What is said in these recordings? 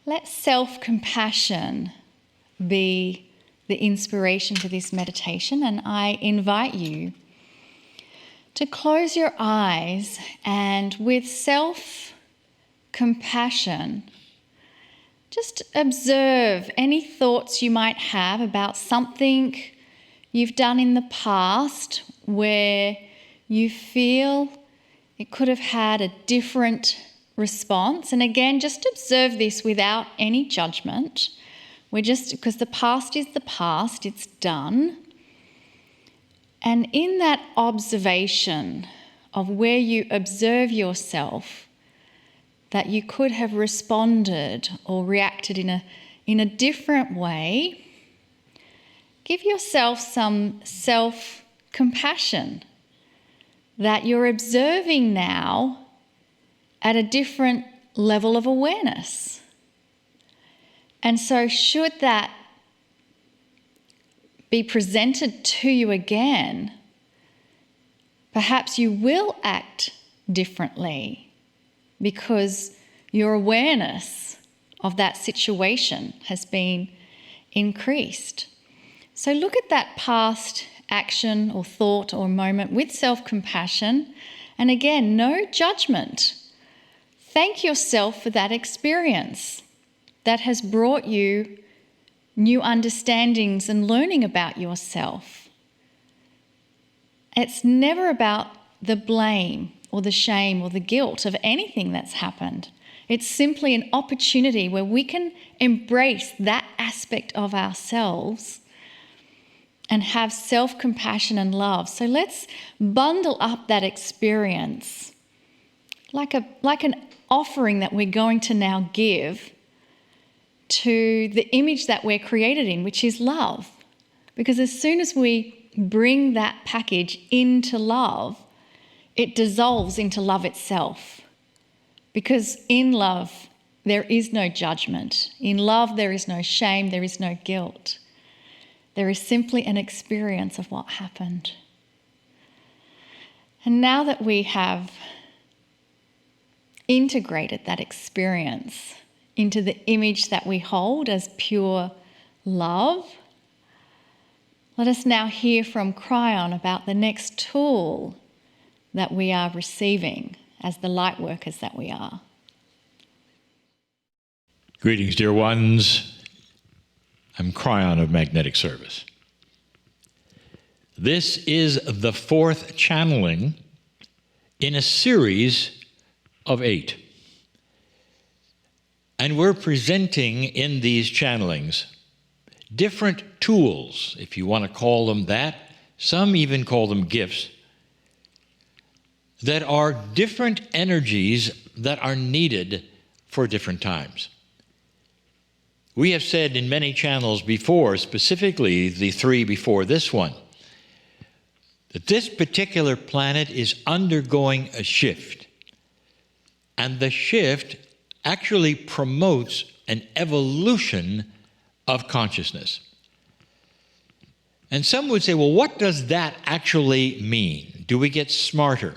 Let self-compassion be the inspiration for this meditation, and I invite you to close your eyes and with self-compassion, just observe any thoughts you might have about something you've done in the past where you feel it could have had a different response. And again, just observe this without any judgment. Because the past is the past, it's done. And in that observation of where you observe yourself, that you could have responded or reacted in a different way, give yourself some self-compassion that you're observing now at a different level of awareness. And so should that be presented to you again, perhaps you will act differently because your awareness of that situation has been increased. So look at that past action or thought or moment with self-compassion, and again, no judgment. Thank yourself for that experience that has brought you new understandings and learning about yourself. It's never about the blame or the shame or the guilt of anything that's happened. It's simply an opportunity where we can embrace that aspect of ourselves and have self-compassion and love. So let's bundle up that experience like an offering that we're going to now give to the image that we're created in, which is love. Because as soon as we bring that package into love, it dissolves into love itself. Because in love, there is no judgment. In love, there is no shame, there is no guilt. There is simply an experience of what happened. And now that we have integrated that experience into the image that we hold as pure love, let us now hear from Kryon about the next tool that we are receiving as the light workers that we are. Greetings, dear ones. I'm Kryon of Magnetic Service. This is the 4th channeling in a series of 8. And we're presenting in these channelings different tools, if you want to call them that. Some even call them gifts, that are different energies that are needed for different times. We have said in many channels before, specifically the 3 before this one, that this particular planet is undergoing a shift. And the shift actually promotes an evolution of consciousness. And some would say, well, what does that actually mean? Do we get smarter?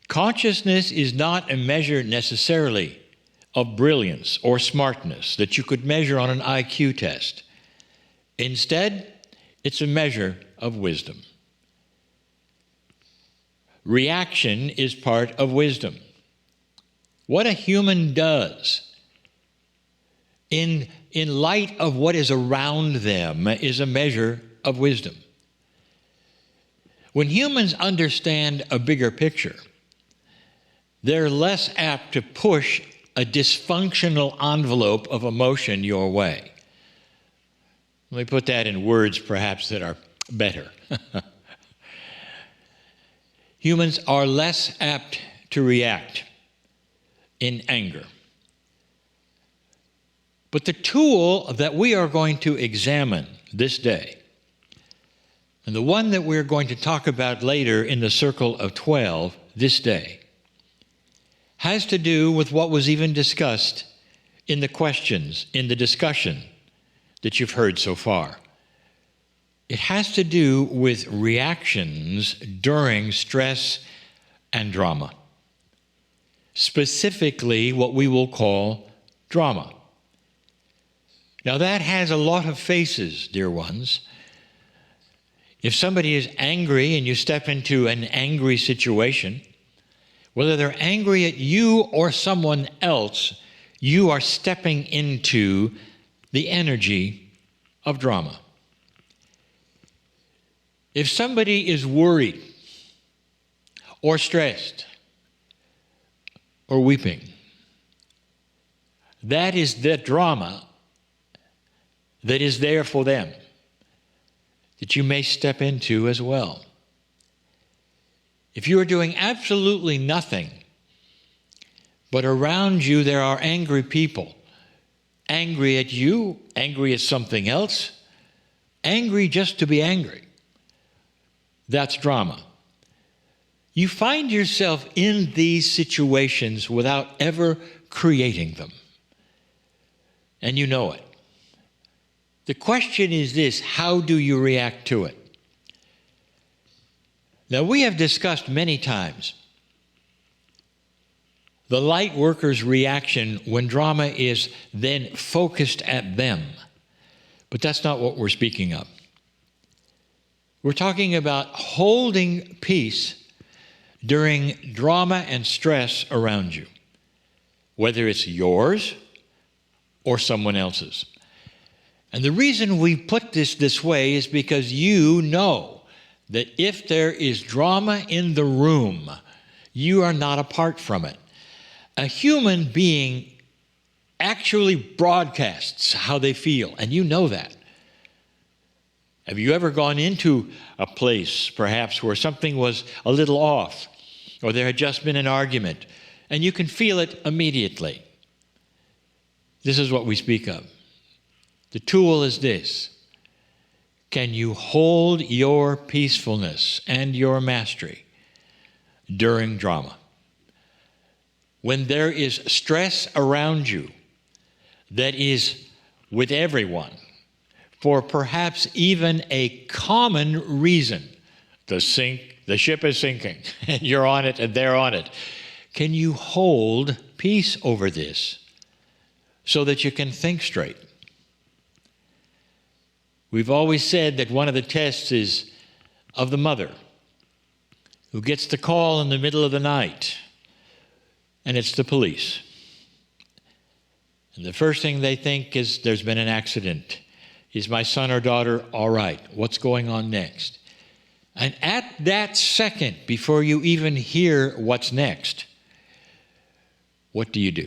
Consciousness is not a measure necessarily of brilliance or smartness that you could measure on an IQ test. Instead, it's a measure of wisdom. Reaction is part of wisdom. What a human does in light of what is around them is a measure of wisdom. When humans understand a bigger picture, they're less apt to push a dysfunctional envelope of emotion your way. Let me put that in words perhaps that are better. Humans are less apt to react in anger. But the tool that we are going to examine this day, and the one that we're going to talk about later in the Circle of 12 this day, has to do with what was even discussed in the questions, in the discussion that you've heard so far. It has to do with reactions during stress and drama. Specifically, what we will call drama. Now that has a lot of faces, dear ones. If somebody is angry and you step into an angry situation, whether they're angry at you or someone else, you are stepping into the energy of drama. If somebody is worried or stressed or weeping, that is the drama that is there for them, that you may step into as well. If you are doing absolutely nothing, but around you there are angry people, angry at you, angry at something else, angry just to be angry, that's drama. You find yourself in these situations without ever creating them, and you know it. The question is this: how do you react to it? Now, we have discussed many times the light worker's reaction when drama is then focused at them. But that's not what we're speaking of. We're talking about holding peace during drama and stress around you, whether it's yours or someone else's. And the reason we put this way is because you know that if there is drama in the room, you are not apart from it. A human being actually broadcasts how they feel, and you know that. Have you ever gone into a place, perhaps, where something was a little off, or there had just been an argument, and you can feel it immediately? This is what we speak of. The tool is this: can you hold your peacefulness and your mastery during drama? When there is stress around you that is with everyone, for perhaps even a common reason, the ship is sinking, and you're on it and they're on it. Can you hold peace over this so that you can think straight? We've always said that one of the tests is of the mother who gets the call in the middle of the night, and it's the police. And the first thing they think is there's been an accident. Is my son or daughter all right? What's going on next? And at that second, before you even hear what's next, what do you do?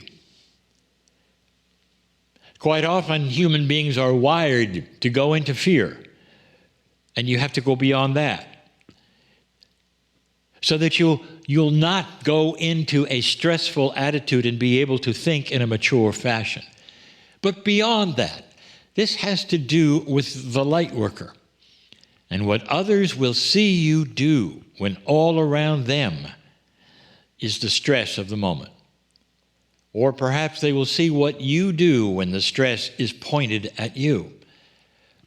Quite often, human beings are wired to go into fear, and you have to go beyond that so that you'll not go into a stressful attitude and be able to think in a mature fashion. But beyond that, this has to do with the light worker and what others will see you do when all around them is the stress of the moment. Or perhaps they will see what you do when the stress is pointed at you.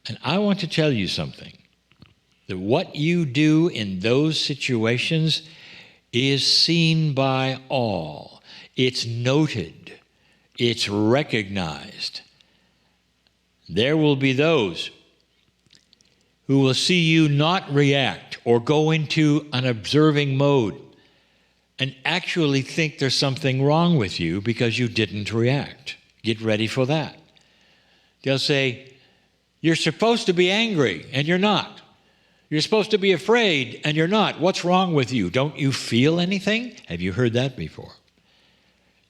And I want to tell you something, that what you do in those situations is seen by all. It's noted. It's recognized. There will be those who will see you not react or go into an observing mode and actually think there's something wrong with you because you didn't react. Get ready for that. They'll say, you're supposed to be angry, and you're not. You're supposed to be afraid, and you're not. What's wrong with you? Don't you feel anything? Have you heard that before?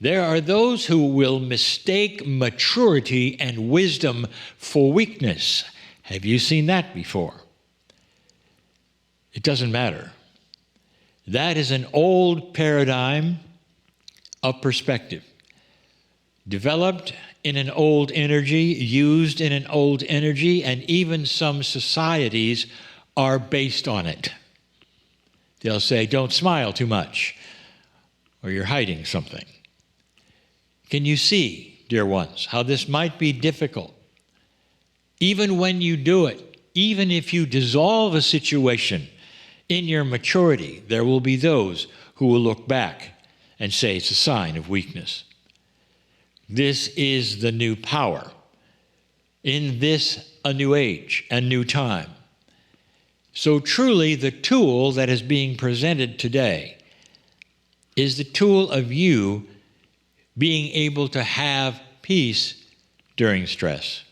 There are those who will mistake maturity and wisdom for weakness. Have you seen that before? It doesn't matter. That is an old paradigm of perspective, developed in an old energy, used in an old energy, and even some societies are based on it. They'll say, don't smile too much, or you're hiding something. Can you see, dear ones, how this might be difficult? Even when you do it, even if you dissolve a situation in your maturity, there will be those who will look back and say it's a sign of weakness. This is the new power. In this, a new age, a new time. So truly, the tool that is being presented today is the tool of you being able to have peace during stress.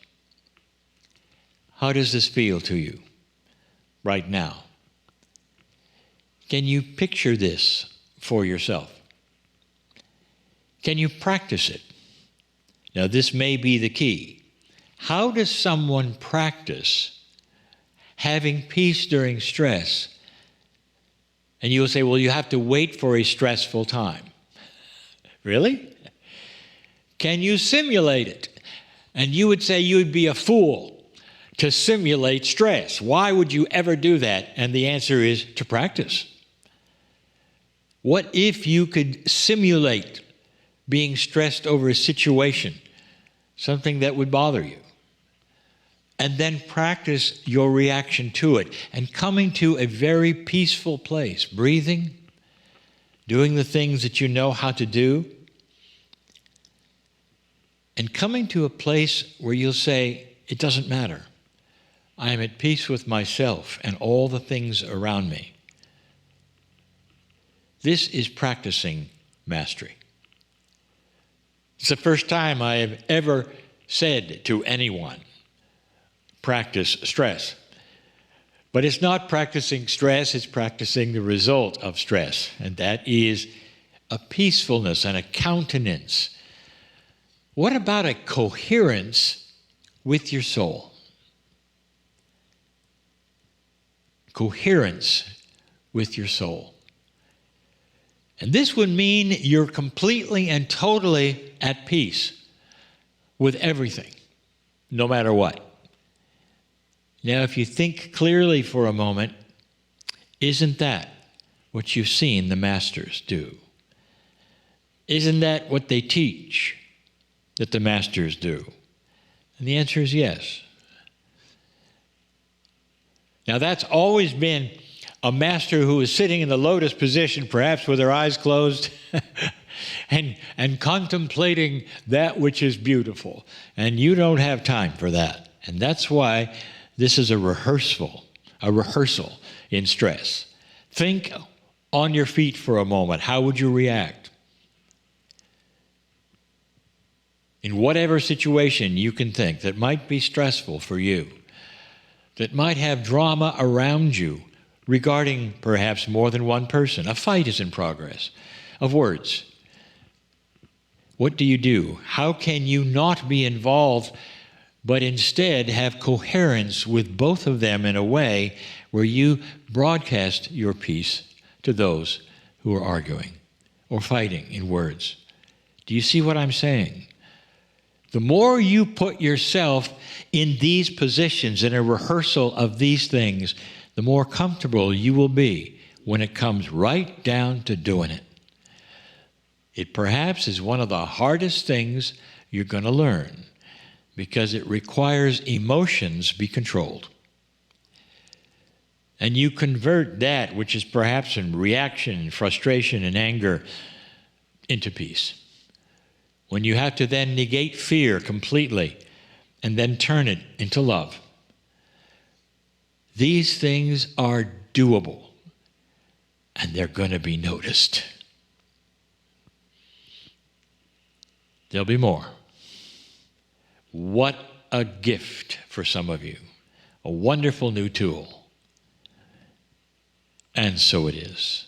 How does this feel to you right now? Can you picture this for yourself? Can you practice it? Now, this may be the key. How does someone practice having peace during stress? And you will say, well, you have to wait for a stressful time. Really? Can you simulate it? And you would say you would be a fool to simulate stress. Why would you ever do that? And the answer is to practice. What if you could simulate being stressed over a situation, something that would bother you, and then practice your reaction to it and coming to a very peaceful place, breathing, doing the things that you know how to do, and coming to a place where you'll say, it doesn't matter. I am at peace with myself and all the things around me. This is practicing mastery. It's the first time I have ever said to anyone, practice stress. But it's not practicing stress, it's practicing the result of stress. And that is a peacefulness and a countenance. What about a coherence with your soul? Coherence with your soul. And this would mean you're completely and totally at peace with everything, no matter what. Now, if you think clearly for a moment, isn't that what you've seen the masters do? Isn't that what they teach that the masters do? And the answer is yes. Now, that's always been a master who is sitting in the lotus position, perhaps with their eyes closed, and contemplating that which is beautiful. And you don't have time for that. And that's why this is a rehearsal in stress. Think on your feet for a moment. How would you react? In whatever situation you can think that might be stressful for you, that might have drama around you regarding perhaps more than one person. A fight is in progress of words. What do you do? How can you not be involved, but instead have coherence with both of them in a way where you broadcast your peace to those who are arguing or fighting in words? Do you see what I'm saying? The more you put yourself in these positions, in a rehearsal of these things, the more comfortable you will be when it comes right down to doing it. It perhaps is one of the hardest things you're going to learn because it requires emotions be controlled. And you convert that which is perhaps in reaction, frustration, and anger into peace. When you have to then negate fear completely and then turn it into love. These things are doable, and they're going to be noticed. There'll be more. What a gift for some of you. A wonderful new tool. And so it is.